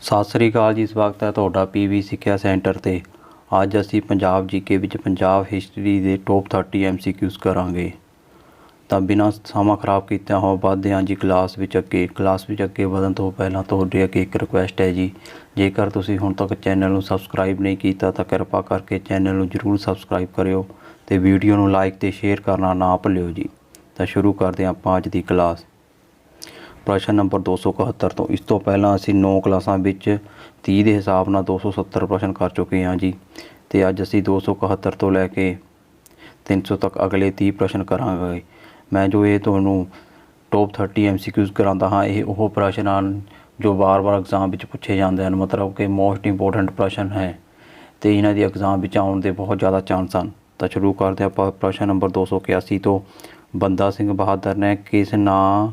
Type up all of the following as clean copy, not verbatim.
ਸਤਿ ਸ੍ਰੀ ਅਕਾਲ ਜੀ। ਸਵਾਗਤ ਹੈ ਤੁਹਾਡਾ ਪੀਵੀ ਸਿੱਖਿਆ ਸੈਂਟਰ 'ਤੇ। ਅੱਜ ਅਸੀਂ ਪੰਜਾਬ ਜੀਕੇ ਵਿੱਚ ਪੰਜਾਬ ਹਿਸਟਰੀ ਦੇ ਟੌਪ 30 MCQs ਕਰਾਂਗੇ। ਤਾਂ ਬਿਨਾਂ ਸਮਾਂ ਖਰਾਬ ਕੀਤਿਆਂ ਹੋਏ ਵੱਧਦੇ ਹਾਂ ਜੀ ਕਲਾਸ ਵਿੱਚ ਅੱਗੇ ਵਧਣ ਤੋਂ ਪਹਿਲਾਂ ਤੁਹਾਡੇ ਅੱਗੇ ਇੱਕ ਰਿਕੁਐਸਟ ਹੈ ਜੀ, ਜੇਕਰ ਤੁਸੀਂ ਹੁਣ ਤੱਕ ਚੈਨਲ ਨੂੰ ਸਬਸਕ੍ਰਾਈਬ ਨਹੀਂ ਕੀਤਾ ਤਾਂ ਕਿਰਪਾ ਕਰਕੇ ਚੈਨਲ ਨੂੰ ਜ਼ਰੂਰ ਸਬਸਕ੍ਰਾਈਬ ਕਰਿਓ ਅਤੇ ਵੀਡੀਓ ਨੂੰ ਲਾਈਕ ਅਤੇ ਸ਼ੇਅਰ ਕਰਨਾ ਨਾ ਭੁੱਲਿਓ ਜੀ। ਤਾਂ ਸ਼ੁਰੂ ਕਰਦੇ ਹਾਂ ਆਪਾਂ ਅੱਜ ਦੀ ਕਲਾਸ। ਪ੍ਰਸ਼ਨ ਨੰਬਰ 271 ਤੋਂ। ਇਸ ਤੋਂ ਪਹਿਲਾਂ ਅਸੀਂ 9 ਕਲਾਸਾਂ ਵਿੱਚ 30 ਦੇ ਹਿਸਾਬ ਨਾਲ 270 ਪ੍ਰਸ਼ਨ ਕਰ ਚੁੱਕੇ ਹਾਂ ਜੀ, ਅਤੇ ਅੱਜ ਅਸੀਂ 271 ਤੋਂ ਲੈ ਕੇ 300 ਤੱਕ ਅਗਲੇ 30 ਪ੍ਰਸ਼ਨ ਕਰਾਂਗੇ। ਮੈਂ ਜੋ ਇਹ ਤੁਹਾਨੂੰ ਟੌਪ 30 MCQs ਕਰਾਉਂਦਾ ਹਾਂ, ਇਹ ਉਹ ਪ੍ਰਸ਼ਨ ਹਨ ਜੋ ਵਾਰ-ਵਾਰ ਐਗਜ਼ਾਮ ਵਿੱਚ ਪੁੱਛੇ ਜਾਂਦੇ ਹਨ, ਮਤਲਬ ਕਿ ਮੋਸਟ ਇੰਪੋਰਟੈਂਟ ਪ੍ਰਸ਼ਨ ਹੈ ਅਤੇ ਇਹਨਾਂ ਦੀ ਐਗਜ਼ਾਮ ਵਿੱਚ ਆਉਣ ਦੇ ਬਹੁਤ ਜ਼ਿਆਦਾ ਚਾਂਸ ਹਨ। ਤਾਂ ਸ਼ੁਰੂ ਕਰਦੇ ਆਪਾਂ ਪ੍ਰਸ਼ਨ ਨੰਬਰ 281 ਤੋਂ। ਬੰਦਾ ਸਿੰਘ ਬਹਾਦਰ ਨੇ ਕਿਸ ਨਾਂ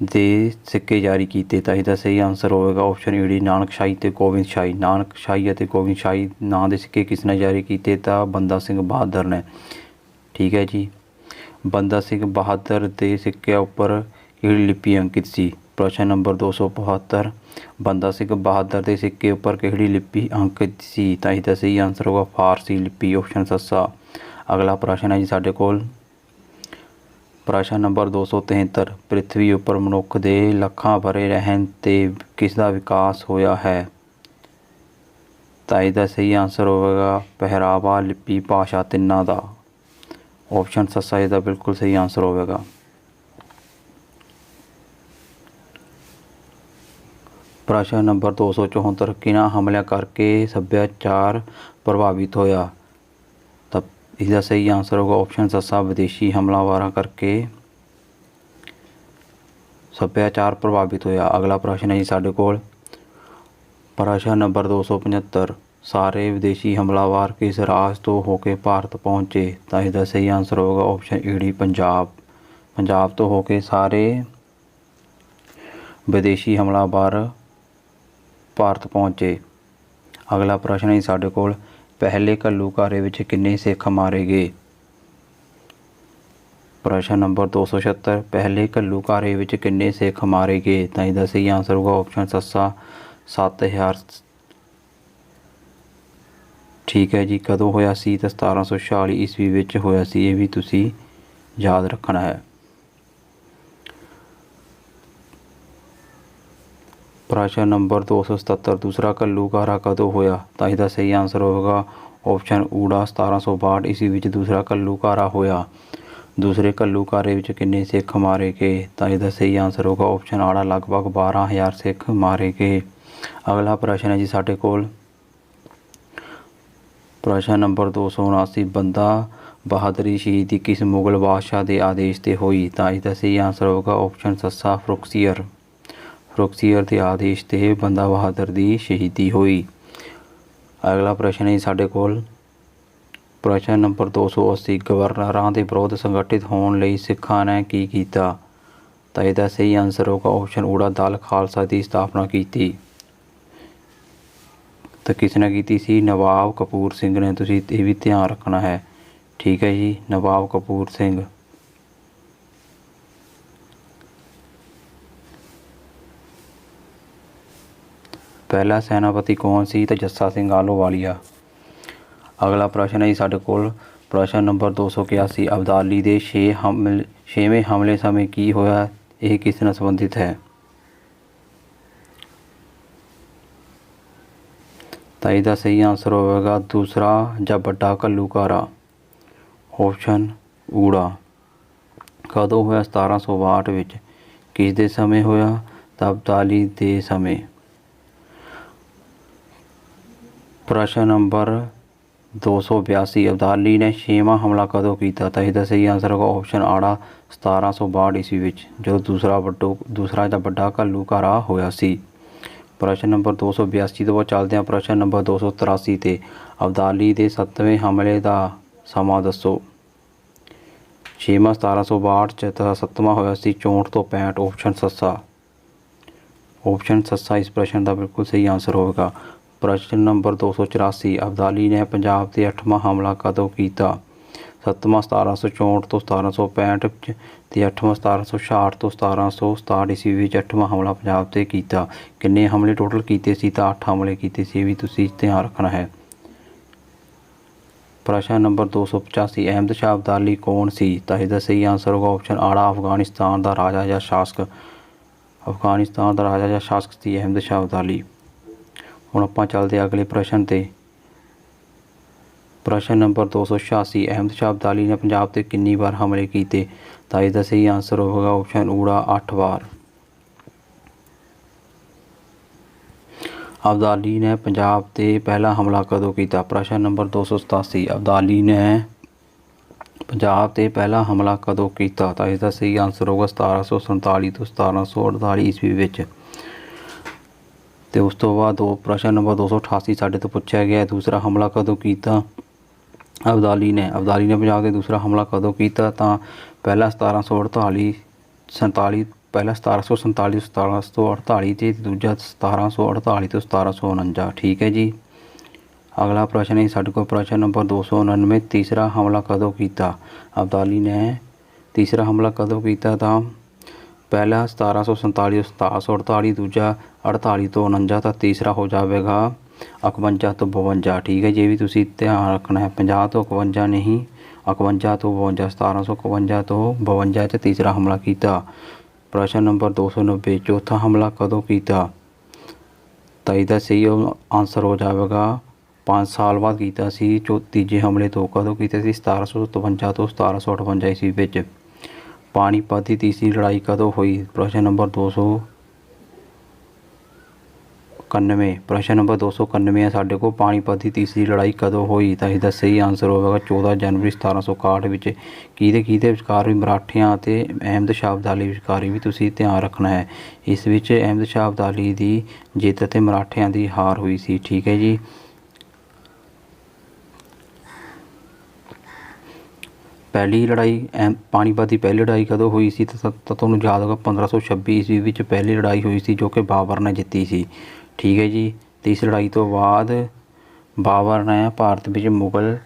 ਦੇ ਸਿੱਕੇ ਜਾਰੀ ਕੀਤੇ? ਤਾਂ ਇਹਦਾ ਸਹੀ ਆਨਸਰ ਹੋਵੇਗਾ ਆਪਸ਼ਨ ਈ ਡੀ, ਨਾਨਕਸ਼ਾਹੀ ਅਤੇ ਗੋਬਿੰਦਸ਼ਾਹੀ। ਨਾਨਕਸ਼ਾਹੀ ਅਤੇ ਗੋਬਿੰਦਸ਼ਾਹੀ ਨਾਂ ਦੇ ਸਿੱਕੇ ਕਿਸ ਨੇ ਜਾਰੀ ਕੀਤੇ? ਤਾਂ ਬੰਦਾ ਸਿੰਘ ਬਹਾਦਰ ਨੇ। ਠੀਕ ਹੈ ਜੀ। ਬੰਦਾ ਸਿੰਘ ਬਹਾਦਰ ਦੇ ਸਿੱਕਿਆਂ ਉੱਪਰ ਕਿਹੜੀ ਲਿਪੀ ਅੰਕਿਤ ਸੀ? ਪ੍ਰਸ਼ਨ ਨੰਬਰ 272। ਬੰਦਾ ਸਿੰਘ ਬਹਾਦਰ ਦੇ ਸਿੱਕੇ ਉੱਪਰ ਕਿਹੜੀ ਲਿਪੀ ਅੰਕਿਤ ਸੀ? ਤਾਂ ਇਹਦਾ ਸਹੀ ਆਨਸਰ ਹੋਗਾ ਫਾਰਸੀ ਲਿਪੀ, ਆਪਸ਼ਨ ਸੱਸਾ। ਅਗਲਾ ਪ੍ਰਸ਼ਨ ਹੈ ਜੀ ਸਾਡੇ ਕੋਲ ਪ੍ਰਸ਼ਨ ਨੰਬਰ 273। ਪ੍ਰਿਥਵੀ ਉੱਪਰ ਮਨੁੱਖ ਦੇ ਲੱਖਾਂ ਵਰ੍ਹੇ ਰਹਿਣ 'ਤੇ ਕਿਸ ਦਾ ਵਿਕਾਸ ਹੋਇਆ ਹੈ? ਤਾਂ ਇਹਦਾ ਸਹੀ ਆਨਸਰ ਹੋਵੇਗਾ ਪਹਿਰਾਵਾ, ਲਿਪੀ, ਭਾਸ਼ਾ, ਤਿੰਨਾਂ ਦਾ। ਆਪਸ਼ਨ ਸੱਸਾ ਇਹਦਾ ਬਿਲਕੁਲ ਸਹੀ ਆਨਸਰ ਹੋਵੇਗਾ। ਪ੍ਰਸ਼ਨ ਨੰਬਰ 274। ਕਿਹਨਾਂ ਹਮਲਿਆਂ ਕਰਕੇ ਸੱਭਿਆਚਾਰ ਪ੍ਰਭਾਵਿਤ ਹੋਇਆ? ਤਾਂ ਇਹਦਾ ਸਹੀ ਆਨਸਰ ਹੋਗਾ ਆਪਸ਼ਨ ਸੱਸਾ ਵਿਦੇਸ਼ੀ ਹਮਲਾਵਰਾਂ ਕਰਕੇ ਸੱਭਿਆਚਾਰ ਪ੍ਰਭਾਵਿਤ ਹੋਇਆ। ਅਗਲਾ ਪ੍ਰਸ਼ਨ ਹੈ ਜੀ ਸਾਡੇ ਕੋਲ ਪ੍ਰਸ਼ਨ ਨੰਬਰ 275। ਸਾਰੇ ਵਿਦੇਸ਼ੀ ਹਮਲਾਵਰ ਕਿਸ ਰਾਜ ਤੋਂ ਹੋ ਕੇ ਭਾਰਤ ਪਹੁੰਚੇ? ਤਾਂ ਇਹਦਾ ਸਹੀ ਆਨਸਰ ਹੋਵੇਗਾ option E D, Punjab. Punjab ਤੋਂ ਹੋ ਕੇ ਸਾਰੇ ਵਿਦੇਸ਼ੀ ਹਮਲਾਵਰ ਭਾਰਤ ਪਹੁੰਚੇ। ਅਗਲਾ ਪ੍ਰਸ਼ਨ ਹੈ ਸਾਡੇ ਕੋਲ ਪਹਿਲੇ ਘੱਲੂਘਾਰੇ ਵਿੱਚ ਕਿੰਨੇ ਸਿੱਖ ਮਾਰੇ ਗਏ? ਪ੍ਰਸ਼ਨ ਨੰਬਰ 276। ਪਹਿਲੇ ਘੱਲੂਘਾਰੇ ਵਿੱਚ ਕਿੰਨੇ ਸਿੱਖ ਮਾਰੇ ਗਏ? ਤਾਂ ਇਹਦਾ ਸਹੀ ਆਨਸਰ ਹੋਗਾ ਆਪਸ਼ਨ ਸੱਸਾ 7000। ਠੀਕ ਹੈ ਜੀ। ਕਦੋਂ ਹੋਇਆ ਸੀ? ਤਾਂ 1746 ਈਸਵੀ ਵਿੱਚ ਹੋਇਆ ਸੀ। ਇਹ ਵੀ ਤੁਸੀਂ ਯਾਦ ਰੱਖਣਾ ਹੈ। ਪ੍ਰਸ਼ਨ ਨੰਬਰ 277। ਦੂਸਰਾ ਘੱਲੂਘਾਰਾ ਕਦੋਂ ਹੋਇਆ? ਤਾਂ ਇਹਦਾ ਸਹੀ ਆਨਸਰ ਹੋਵੇਗਾ ਆਪਸ਼ਨ ਊੜਾ 1762 ਈਸਵੀ ਵਿੱਚ ਦੂਸਰਾ ਘੱਲੂਘਾਰਾ ਹੋਇਆ। ਦੂਸਰੇ ਘੱਲੂਘਾਰੇ ਵਿੱਚ ਕਿੰਨੇ ਸਿੱਖ ਮਾਰੇ ਗਏ? ਤਾਂ ਇਹਦਾ ਸਹੀ ਆਨਸਰ ਹੋਗਾ ਆਪਸ਼ਨ ਆੜਾ ਲਗਭਗ 12000 ਸਿੱਖ ਮਾਰੇ ਗਏ। ਅਗਲਾ ਪ੍ਰਸ਼ਨ ਹੈ ਜੀ ਸਾਡੇ ਕੋਲ ਪ੍ਰਸ਼ਨ ਨੰਬਰ 279। ਬੰਦਾ ਬਹਾਦਰੀ ਸ਼ਹੀਦੀ ਕਿਸ ਮੁਗਲ ਬਾਦਸ਼ਾਹ ਦੇ ਆਦੇਸ਼ 'ਤੇ ਹੋਈ? ਤਾਂ ਇਹਦਾ ਸਹੀ ਆਨਸਰ ਹੋਗਾ ਆਪਸ਼ਨ ਸੱਸਾ ਫਰੁਖਸੀਅਰ। ਫਰੁਖਸੀਅਰ ਦੇ ਆਦੇਸ਼ 'ਤੇ ਬੰਦਾ ਬਹਾਦਰ ਦੀ ਸ਼ਹੀਦੀ ਹੋਈ। ਅਗਲਾ ਪ੍ਰਸ਼ਨ ਹੈ ਸਾਡੇ ਕੋਲ ਪ੍ਰਸ਼ਨ ਨੰਬਰ 280। ਗਵਰਨਰਾਂ ਦੇ ਵਿਰੁੱਧ ਸੰਗਠਿਤ ਹੋਣ ਲਈ ਸਿੱਖਾਂ ਨੇ ਕੀ ਕੀਤਾ? ਤਾਂ ਇਹਦਾ ਸਹੀ ਆਨਸਰ ਹੋਗਾ ਆਪਸ਼ਨ ਊੜਾ ਦਲ ਖਾਲਸਾ ਦੀ ਸਥਾਪਨਾ ਕੀਤੀ। ਤਾਂ ਕਿਸ ਨੇ ਕੀਤੀ ਸੀ? ਨਵਾਬ ਕਪੂਰ ਸਿੰਘ ਨੇ। ਤੁਸੀਂ ਇਹ ਵੀ ਧਿਆਨ ਰੱਖਣਾ ਹੈ। ਠੀਕ ਹੈ ਜੀ, ਨਵਾਬ ਕਪੂਰ ਸਿੰਘ। ਪਹਿਲਾ ਸੈਨਾਪਤੀ ਕੌਣ ਸੀ? ਤਾਂ ਜੱਸਾ ਸਿੰਘ ਆਹਲੂਵਾਲੀਆ। ਅਗਲਾ ਪ੍ਰਸ਼ਨ ਹੈ ਜੀ ਸਾਡੇ ਕੋਲ ਪ੍ਰਸ਼ਨ ਨੰਬਰ 281। ਅਬਦਾਲੀ ਦੇ 6ਵੇਂ ਹਮਲੇ ਸਮੇਂ ਕੀ ਹੋਇਆ? ਇਹ ਕਿਸ ਨਾਲ ਸੰਬੰਧਿਤ ਹੈ? ਤਾਂ ਇਹਦਾ ਸਹੀ ਆਨਸਰ ਹੋਵੇਗਾ ਦੂਸਰਾ ਜਾਂ ਵੱਡਾ ਘੱਲੂਘਾਰਾ, ਆਪਸ਼ਨ ਊੜਾ। ਕਦੋਂ ਹੋਇਆ? 1762 ਵਿੱਚ। ਕਿਸ ਦੇ ਸਮੇਂ ਹੋਇਆ? ਤਾਂ ਅਬਦਾਲੀ ਦੇ ਸਮੇਂ। ਪ੍ਰਸ਼ਨ ਨੰਬਰ 282। ਅਬਦਾਲੀ ਨੇ 6ਵਾਂ ਹਮਲਾ ਕਦੋਂ ਕੀਤਾ? ਤਾਂ ਇਹਦਾ ਸਹੀ ਆਨਸਰ ਹੋਗਾ ਆਪਸ਼ਨ ਆੜਾ 1762 ਈਸਵੀ ਵਿੱਚ, ਜਦੋਂ ਦੂਸਰਾ ਜਾਂ ਵੱਡਾ ਘੱਲੂਘਾਰਾ ਹੋਇਆ ਸੀ। ਪ੍ਰਸ਼ਨ ਨੰਬਰ 282 ਤੋਂ ਬਾਅਦ ਚੱਲਦੇ ਹਾਂ ਪ੍ਰਸ਼ਨ ਨੰਬਰ 283 'ਤੇ। ਅਬਦਾਲੀ ਦੇ 7ਵੇਂ ਹਮਲੇ ਦਾ ਸਮਾਂ ਦੱਸੋ। 6ਵਾਂ 1762 'ਚ ਤਾਂ 7ਵਾਂ ਹੋਇਆ ਸੀ 64 ਤੋਂ 65, ਆਪਸ਼ਨ ਸੱਸਾ। ਆਪਸ਼ਨ ਸੱਸਾ ਇਸ ਪ੍ਰਸ਼ਨ ਦਾ ਬਿਲਕੁਲ ਸਹੀ ਆਨਸਰ ਹੋਵੇਗਾ। ਪ੍ਰਸ਼ਨ ਨੰਬਰ 284। ਅਬਦਾਲੀ ਨੇ ਪੰਜਾਬ 'ਤੇ 8ਵਾਂ ਹਮਲਾ ਕਦੋਂ ਕੀਤਾ? 7ਵਾਂ 1764 ਤੋਂ 1765 ਵਿੱਚ ਅਤੇ 8ਵਾਂ 1766 ਤੋਂ 1767 ਈਸਵੀ ਵਿੱਚ 8ਵਾਂ ਹਮਲਾ ਪੰਜਾਬ 'ਤੇ ਕੀਤਾ। ਕਿੰਨੇ ਹਮਲੇ ਟੋਟਲ ਕੀਤੇ ਸੀ? ਤਾਂ 8 ਹਮਲੇ ਕੀਤੇ ਸੀ। ਇਹ ਵੀ ਤੁਸੀਂ ਧਿਆਨ ਰੱਖਣਾ ਹੈ। ਪ੍ਰਸ਼ਨ ਨੰਬਰ 285 ਅਹਿਮਦ ਸ਼ਾਹ ਅਬਦਾਲੀ ਕੌਣ ਸੀ? ਤਾਂ ਇਹਦਾ ਸਹੀ ਆਂਸਰ ਹੋਗਾ ਆਪਸ਼ਨ ਆੜਾ ਅਫਗਾਨਿਸਤਾਨ ਦਾ ਰਾਜਾ ਜਾਂ ਸ਼ਾਸਕ। ਅਫਗਾਨਿਸਤਾਨ ਦਾ ਰਾਜਾ ਜਾਂ ਸ਼ਾਸਕ ਸੀ ਅਹਿਮਦ ਸ਼ਾਹ ਅਬਦਾਲੀ। ਹੁਣ ਆਪਾਂ ਚੱਲਦੇ ਹਾਂ ਅਗਲੇ ਪ੍ਰਸ਼ਨ 'ਤੇ। ਪ੍ਰਸ਼ਨ ਨੰਬਰ 286 ਅਹਿਮਦ ਸ਼ਾਹ ਅਬਦਾਲੀ ਨੇ ਪੰਜਾਬ 'ਤੇ ਕਿੰਨੀ ਵਾਰ ਹਮਲੇ ਕੀਤੇ? ਤਾਂ ਇਹਦਾ ਸਹੀ ਆਂਸਰ ਹੋਵੇਗਾ ਆਪਸ਼ਨ ਊੜਾ 8 ਵਾਰ। ਅਬਦਾਲੀ ਨੇ ਪੰਜਾਬ 'ਤੇ ਪਹਿਲਾ ਹਮਲਾ ਕਦੋਂ ਕੀਤਾ? ਪ੍ਰਸ਼ਨ ਨੰਬਰ 287 ਅਬਦਾਲੀ ਨੇ ਪੰਜਾਬ 'ਤੇ ਪਹਿਲਾ ਹਮਲਾ ਕਦੋਂ ਕੀਤਾ? ਤਾਂ ਇਸਦਾ ਸਹੀ ਆਂਸਰ ਹੋਗਾ 1747 ਤੋਂ 1748 ਈਸਵੀ ਵਿੱਚ। ਅਤੇ ਉਸ ਤੋਂ ਬਾਅਦ ਪ੍ਰਸ਼ਨ ਨੰਬਰ 288 ਸਾਡੇ ਤੋਂ ਪੁੱਛਿਆ ਗਿਆ ਦੂਸਰਾ ਹਮਲਾ ਕਦੋਂ ਕੀਤਾ ਅਬਦਾਲੀ ਨੇ ਪੰਜਾਬ 'ਤੇ ਦੂਸਰਾ ਹਮਲਾ ਕਦੋਂ ਕੀਤਾ? ਤਾਂ ਪਹਿਲਾ 1747 ਪਹਿਲਾ 1747 ਤੋਂ 1748 ਅਤੇ ਦੂਜਾ 1748 ਤੋਂ 1749। ਠੀਕ ਹੈ ਜੀ। ਅਗਲਾ ਪ੍ਰਸ਼ਨ ਹੈ ਸਾਡੇ ਕੋਲ ਪ੍ਰਸ਼ਨ ਨੰਬਰ 299 ਤੀਸਰਾ ਹਮਲਾ ਕਦੋਂ ਕੀਤਾ? ਅਬਦਾਲੀ ਨੇ ਤੀਸਰਾ ਹਮਲਾ ਕਦੋਂ ਕੀਤਾ? ਤਾਂ ਪਹਿਲਾ 1747 ਤੋਂ 1748, ਦੂਜਾ 48 ਤੋਂ 49 ਤਾਂ ਤੀਸਰਾ ਹੋ ਜਾਵੇਗਾ 51 ਤੋਂ 52। ਠੀਕ ਹੈ ਜੀ। ਇਹ ਵੀ ਤੁਸੀਂ ਧਿਆਨ ਰੱਖਣਾ ਹੈ। 50 ਤੋਂ 51 ਨਹੀਂ, 51 ਤੋਂ 52, 1751 ਤੋਂ 52 'ਚ ਤੀਸਰਾ ਹਮਲਾ ਕੀਤਾ। ਪ੍ਰਸ਼ਨ ਨੰਬਰ 290 ਚੌਥਾ ਹਮਲਾ ਕਦੋਂ ਕੀਤਾ? ਤਾਂ ਇਹਦਾ ਸਹੀ ਆਂਸਰ ਹੋ ਜਾਵੇਗਾ 5 ਸਾਲ ਬਾਅਦ ਕੀਤਾ ਸੀ। ਤੀਜੇ ਹਮਲੇ ਤੋਂ ਕਦੋਂ ਕੀਤਾ ਸੀ? 1757 ਤੋਂ 1758 ਈਸਵੀ ਵਿੱਚ। ਪਾਣੀਪਤ ਦੀ ਤੀਸਰੀ ਲੜਾਈ ਕਦੋਂ ਹੋਈ? ਪ੍ਰਸ਼ਨ ਨੰਬਰ 291 ਪ੍ਰਸ਼ਨ ਨੰਬਰ 291 ਹੈ ਸਾਡੇ ਕੋਲ ਪਾਣੀਪਤ ਦੀ ਤੀਸਰੀ ਲੜਾਈ ਕਦੋਂ ਹੋਈ? ਤਾਂ ਇਹਦਾ ਸਹੀ ਆਂਸਰ ਹੋਵੇਗਾ 14 ਜਨਵਰੀ 1761 ਵਿੱਚ। ਕਿਹਦੇ ਵਿਚਕਾਰ ਵੀ? ਮਰਾਠਿਆਂ ਅਤੇ ਅਹਿਮਦ ਸ਼ਾਹ ਅਬਦਾਲੀ ਵਿਚਕਾਰ। ਵੀ ਤੁਸੀਂ ਧਿਆਨ ਰੱਖਣਾ ਹੈ। ਇਸ ਵਿੱਚ ਅਹਿਮਦ ਸ਼ਾਹ ਅਬਦਾਲੀ ਦੀ ਜਿੱਤ ਅਤੇ ਮਰਾਠਿਆਂ ਦੀ ਹਾਰ ਹੋਈ ਸੀ। ਠੀਕ ਹੈ ਜੀ। ਪਹਿਲੀ ਲੜਾਈ ਪਾਣੀਪਤ ਦੀ ਪਹਿਲੀ ਲੜਾਈ ਕਦੋਂ ਹੋਈ ਸੀ? ਤਾਂ ਤੁਹਾਨੂੰ ਯਾਦ ਹੋਗਾ 1526 ਈਸਵੀ ਵਿੱਚ ਪਹਿਲੀ ਲੜਾਈ ਹੋਈ ਸੀ ਜੋ ਕਿ ਬਾਬਰ ਨੇ ਜਿੱਤੀ ਸੀ। ਠੀਕ ਹੈ ਜੀ। ਅਤੇ ਇਸ ਲੜਾਈ ਤੋਂ ਬਾਅਦ ਬਾਬਰ ਨੇ ਭਾਰਤ ਵਿੱਚ ਮੁਗਲ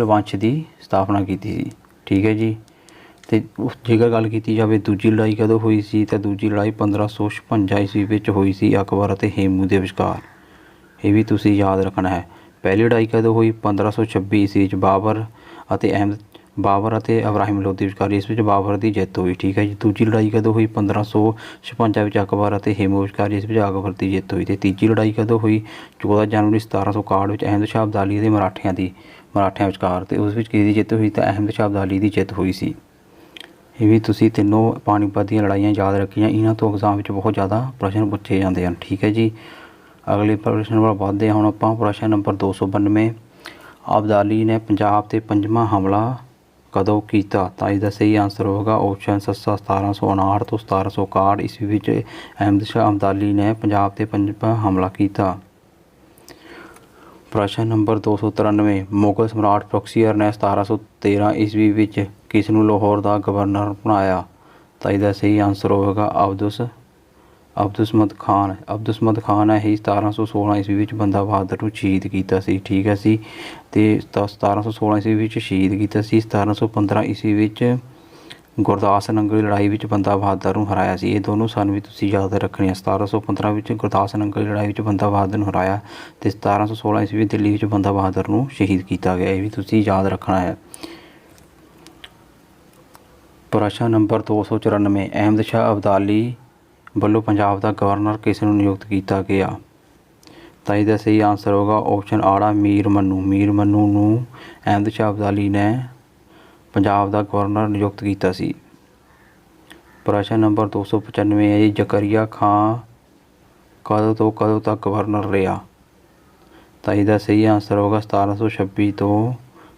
ਵੰਸ਼ ਦੀ ਸਥਾਪਨਾ ਕੀਤੀ ਸੀ। ਠੀਕ ਹੈ ਜੀ। ਅਤੇ ਜੇਕਰ ਗੱਲ ਕੀਤੀ ਜਾਵੇ ਦੂਜੀ ਲੜਾਈ ਕਦੋਂ ਹੋਈ ਸੀ? ਤਾਂ ਦੂਜੀ ਲੜਾਈ 1556 ਈਸਵੀ ਵਿੱਚ ਹੋਈ ਸੀ ਅਕਬਰ ਅਤੇ ਹੇਮੂ ਦੇ ਵਿਚਕਾਰ। ਇਹ ਵੀ ਤੁਸੀਂ ਯਾਦ ਰੱਖਣਾ ਹੈ। ਪਹਿਲੀ ਲੜਾਈ ਕਦੋਂ ਹੋਈ? 1526 ਈਸਵੀ ਵਿੱਚ ਬਾਬਰ ਅਤੇ ਇਬਰਾਹਿਮ ਲੋਧੀ ਵਿਚਕਾਰ। ਇਸ ਵਿੱਚ ਬਾਬਰ ਦੀ ਜਿੱਤ ਹੋਈ। ਠੀਕ ਹੈ ਜੀ। ਦੂਜੀ ਲੜਾਈ ਕਦੋਂ ਹੋਈ? 1556 ਵਿੱਚ ਅਕਬਰ ਅਤੇ ਹੇਮੂ ਵਿਚਕਾਰ। ਇਸ ਵਿੱਚ ਅਕਬਰ ਦੀ ਜਿੱਤ ਹੋਈ। ਅਤੇ ਤੀਜੀ ਲੜਾਈ ਕਦੋਂ ਹੋਈ? 14 ਜਨਵਰੀ 1761 ਵਿੱਚ ਅਹਿਮਦ ਸ਼ਾਹ ਅਬਦਾਲੀ ਅਤੇ ਮਰਾਠਿਆਂ ਵਿਚਕਾਰ। ਅਤੇ ਉਸ ਵਿੱਚ ਕਿਹਦੀ ਜਿੱਤ ਹੋਈ? ਤਾਂ ਅਹਿਮਦ ਸ਼ਾਹ ਅਬਦਾਲੀ ਦੀ ਜਿੱਤ ਹੋਈ ਸੀ। ਇਹ ਵੀ ਤੁਸੀਂ ਤਿੰਨੋਂ ਪਾਣੀਪਤ ਦੀਆਂ ਲੜਾਈਆਂ ਯਾਦ ਰੱਖੀਆਂ। ਇਹਨਾਂ ਤੋਂ ਐਗਜ਼ਾਮ ਵਿੱਚ ਬਹੁਤ ਜ਼ਿਆਦਾ ਪ੍ਰਸ਼ਨ ਪੁੱਛੇ ਜਾਂਦੇ ਹਨ। ਠੀਕ ਹੈ ਜੀ। ਅਗਲੇ ਪ੍ਰਸ਼ਨ ਵੱਲ ਵਧਦੇ ਹਾਂ ਹੁਣ ਆਪਾਂ। ਪ੍ਰਸ਼ਨ ਨੰਬਰ 292 ਅਬਦਾਲੀ ਨੇ ਪੰਜਾਬ 'ਤੇ ਪੰਜਵਾਂ ਹਮਲਾ ਕਦੋਂ ਕੀਤਾ? ਤਾਂ ਇਸਦਾ ਸਹੀ ਆਂਸਰ ਹੋਵੇਗਾ ਆਪਸ਼ਨ 1759 ਤੋਂ 1761 ਈਸਵੀ ਵਿੱਚ ਅਹਿਮਦ ਸ਼ਾਹ ਅਬਦਾਲੀ ਨੇ ਪੰਜਾਬ 'ਤੇ ਪੰਜਵਾਂ ਹਮਲਾ ਕੀਤਾ। ਪ੍ਰਸ਼ਨ ਨੰਬਰ 293 ਮੁਗਲ ਸਮਰਾਟ ਬਖਸ਼ੀਅਰ ਨੇ 1713 ਈਸਵੀ ਵਿੱਚ ਕਿਸ ਨੂੰ ਲਾਹੌਰ ਦਾ ਗਵਰਨਰ ਬਣਾਇਆ? ਤਾਂ ਇਹਦਾ ਸਹੀ ਆਂਸਰ ਹੋਵੇਗਾ ਅਬਦੁਸਮਦ ਖਾਨ ਨੇ ਹੀ 1716 ਈਸਵੀ ਵਿੱਚ ਬੰਦਾ ਬਹਾਦਰ ਨੂੰ ਸ਼ਹੀਦ ਕੀਤਾ ਸੀ। ਠੀਕ ਹੈ ਸੀ। ਅਤੇ 1716 ਈਸਵੀ ਵਿੱਚ ਸ਼ਹੀਦ ਕੀਤਾ ਸੀ। 1715 ਈਸਵੀ ਵਿੱਚ ਗੁਰਦਾਸ ਨੰਗਲ ਦੀ ਲੜਾਈ ਵਿੱਚ ਬੰਦਾ ਬਹਾਦਰ ਨੂੰ ਹਰਾਇਆ ਸੀ। ਇਹ ਦੋਨੋਂ ਸਨ ਵੀ ਤੁਸੀਂ ਯਾਦ ਰੱਖਣੇ ਆ। 1715 ਵਿੱਚ ਗੁਰਦਾਸ ਨੰਗਲ ਦੀ ਲੜਾਈ ਵਿੱਚ ਬੰਦਾ ਬਹਾਦਰ ਨੂੰ ਹਰਾਇਆ ਅਤੇ 1716 ਈਸਵੀ ਵਿੱਚ ਦਿੱਲੀ ਵਿੱਚ ਬੰਦਾ ਬਹਾਦਰ ਨੂੰ ਸ਼ਹੀਦ ਕੀਤਾ ਗਿਆ। ਇਹ ਵੀ ਤੁਸੀਂ ਯਾਦ ਰੱਖਣਾ ਹੈ। ਪ੍ਰਸ਼ਨ ਨੰਬਰ 294 ਅਹਿਮਦ ਸ਼ਾਹ ਅਬਦਾਲੀ ਵੱਲੋਂ ਪੰਜਾਬ ਦਾ ਗਵਰਨਰ ਕਿਸ ਨੂੰ ਨਿਯੁਕਤ ਕੀਤਾ ਗਿਆ? ਤਾਂ ਇਹਦਾ ਸਹੀ ਆਂਸਰ ਹੋਗਾ ਆਪਸ਼ਨ ਆੜਾ ਮੀਰ ਮੰਨੂ ਨੂੰ ਅਹਿਮਦ ਸ਼ਾਹ ਅਬਦਾਲੀ ਨੇ ਪੰਜਾਬ ਦਾ ਗਵਰਨਰ ਨਿਯੁਕਤ ਕੀਤਾ ਸੀ। ਪ੍ਰਸ਼ਨ ਨੰਬਰ 295 ਹੈ ਜੀ ਜ਼ਕਰੀਆ ਖਾਂ ਕਦੋਂ ਤੋਂ ਕਦੋਂ ਤੱਕ ਗਵਰਨਰ ਰਿਹਾ? ਤਾਂ ਇਹਦਾ ਸਹੀ ਆਂਸਰ ਹੋਗਾ 1726 ਤੋਂ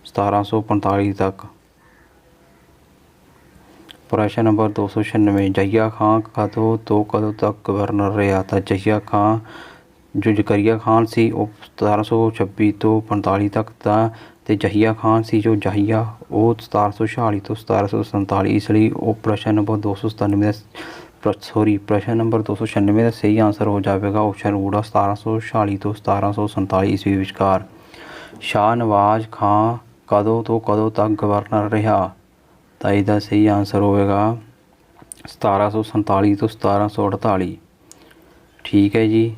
1745 ਤੱਕ। ਪ੍ਰਸ਼ਨ ਨੰਬਰ 296 ਜਹੀਆ ਖਾਂ ਕਦੋਂ ਤੋਂ ਕਦੋਂ ਤੱਕ ਗਵਰਨਰ ਰਿਹਾ? ਤਾਂ ਜਹੀਆ ਖਾਂ ਜੋ ਜ਼ਕਰੀਆ ਖਾਨ ਸੀ ਉਹ 1726 ਤੋਂ 45 ਤੱਕ ਦਾ, ਅਤੇ ਜਹੀਆ ਖਾਨ ਸੀ ਜੋ ਜਹੀਆ ਉਹ 1746 ਤੋਂ 1747। ਇਸ ਲਈ ਉਹ ਪ੍ਰਸ਼ਨ ਨੰਬਰ 296 ਦਾ ਸਹੀ ਆਂਸਰ ਹੋ ਜਾਵੇਗਾ ਆਪਸ਼ਨ ਊੜਾ 1746 ਤੋਂ 1747 ਈਸਵੀ ਵਿਚਕਾਰ। ਸ਼ਾਹ ਨਵਾਜ਼ ਖਾਂ ਕਦੋਂ ਤੋਂ ਕਦੋਂ ਤੱਕ ਗਵਰਨਰ ਰਿਹਾ? ਤਾਂ ਇਹਦਾ ਸਹੀ ਆਨਸਰ ਹੋਵੇਗਾ 1747 ਤੋਂ 1748। ਠੀਕ ਹੈ ਜੀ।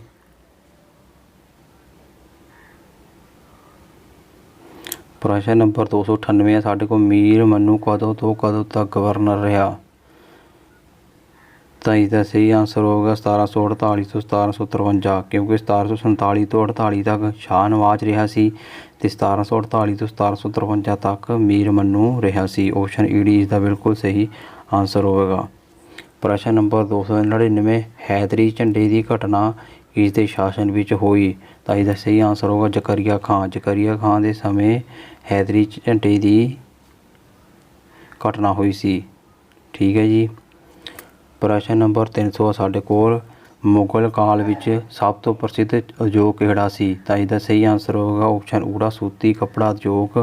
ਪ੍ਰਸ਼ਨ ਨੰਬਰ 298 ਹੈ ਸਾਡੇ ਕੋਲ, ਮੀਰ ਮਨੂੰ ਕਦੋਂ ਤੋਂ ਕਦੋਂ ਤੱਕ ਗਵਰਨਰ ਰਿਹਾ? ਤਾਂ ਇਸਦਾ ਸਹੀ ਆਨਸਰ ਹੋਵੇਗਾ 1748 ਤੋਂ 1753, ਕਿਉਂਕਿ 1747 ਤੋਂ 48 ਤੱਕ ਸ਼ਾਹ ਨਵਾਜ਼ ਰਿਹਾ ਸੀ ਅਤੇ 1748 ਤੋਂ 1753 ਤੱਕ ਮੀਰ ਮਨੂੰ ਰਿਹਾ ਸੀ। ਆਪਸ਼ਨ ਈ ਡੀ ਇਸਦਾ ਬਿਲਕੁਲ ਸਹੀ ਆਨਸਰ ਹੋਵੇਗਾ। ਪ੍ਰਸ਼ਨ ਨੰਬਰ 299 ਹੈਦਰੀ ਝੰਡੇ ਦੀ ਘਟਨਾ ਕਿਸ ਦੇ ਸ਼ਾਸਨ ਵਿੱਚ ਹੋਈ? ਤਾਂ ਇਹਦਾ ਸਹੀ ਆਨਸਰ ਹੋਵੇਗਾ ਜ਼ਕਰੀਆ ਖਾਨ। ਜ਼ਕਰੀਆ ਖਾਨ ਦੇ ਸਮੇਂ ਹੈਦਰੀ ਝੰਡੇ ਦੀ ਘਟਨਾ ਹੋਈ ਸੀ। ਠੀਕ ਹੈ ਜੀ। ਪ੍ਰਸ਼ਨ ਨੰਬਰ 300 ਸਾਡੇ ਕੋਲ, ਮੁਗਲ ਕਾਲ ਵਿੱਚ ਸਭ ਤੋਂ ਪ੍ਰਸਿੱਧ ਉਦਯੋਗ ਕਿਹੜਾ ਸੀ? ਤਾਂ ਇਹਦਾ ਸਹੀ ਆਨਸਰ ਹੋਵੇਗਾ ਆਪਸ਼ਨ ਊੜਾ ਸੂਤੀ ਕੱਪੜਾ ਉਦਯੋਗ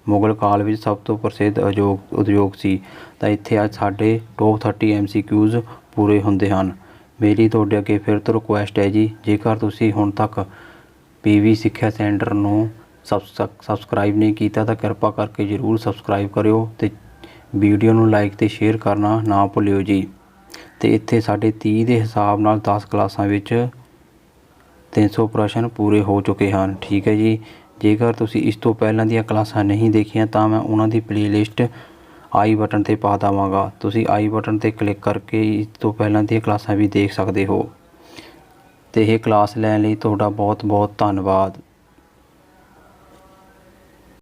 ਮੁਗਲ ਕਾਲ ਵਿੱਚ ਸਭ ਤੋਂ ਪ੍ਰਸਿੱਧ ਉਦਯੋਗ ਸੀ। ਤਾਂ ਇੱਥੇ ਅੱਜ ਸਾਡੇ ਟੋਪ 30 MCQs ਪੂਰੇ ਹੁੰਦੇ ਹਨ। ਮੇਰੀ ਤੁਹਾਡੇ ਅੱਗੇ ਫਿਰ ਤੋਂ ਰਿਕੁਐਸਟ ਹੈ ਜੀ, ਜੇਕਰ ਤੁਸੀਂ ਹੁਣ ਤੱਕ PV ਸਿੱਖਿਆ ਸੈਂਟਰ ਨੂੰ ਸਬਸਕ੍ਰਾਈਬ ਨਹੀਂ ਕੀਤਾ ਤਾਂ ਕਿਰਪਾ ਕਰਕੇ ਜ਼ਰੂਰ ਸਬਸਕ੍ਰਾਈਬ ਕਰਿਓ ਅਤੇ ਵੀਡੀਓ ਨੂੰ ਲਾਈਕ ਅਤੇ ਸ਼ੇਅਰ ਕਰਨਾ ਨਾ ਭੁੱਲਿਓ ਜੀ। ਅਤੇ ਇੱਥੇ ਸਾਡੇ 30 ਦੇ ਹਿਸਾਬ ਨਾਲ 10 ਕਲਾਸਾਂ ਵਿੱਚ 300 ਪ੍ਰਸ਼ਨ ਪੂਰੇ ਹੋ ਚੁੱਕੇ ਹਨ। ਠੀਕ ਹੈ ਜੀ। ਜੇਕਰ ਤੁਸੀਂ ਇਸ ਤੋਂ ਪਹਿਲਾਂ ਦੀਆਂ ਕਲਾਸਾਂ ਨਹੀਂ ਦੇਖੀਆਂ ਤਾਂ ਮੈਂ ਉਹਨਾਂ ਦੀ ਪਲੇਲਿਸਟ ਆਈ ਬਟਨ 'ਤੇ ਪਾ ਦੇਵਾਂਗਾ। ਤੁਸੀਂ ਆਈ ਬਟਨ 'ਤੇ ਕਲਿੱਕ ਕਰਕੇ ਇਸ ਤੋਂ ਪਹਿਲਾਂ ਦੀਆਂ ਕਲਾਸਾਂ ਵੀ ਦੇਖ ਸਕਦੇ ਹੋ। ਅਤੇ ਇਹ ਕਲਾਸ ਲੈਣ ਲਈ ਤੁਹਾਡਾ ਬਹੁਤ ਬਹੁਤ ਧੰਨਵਾਦ।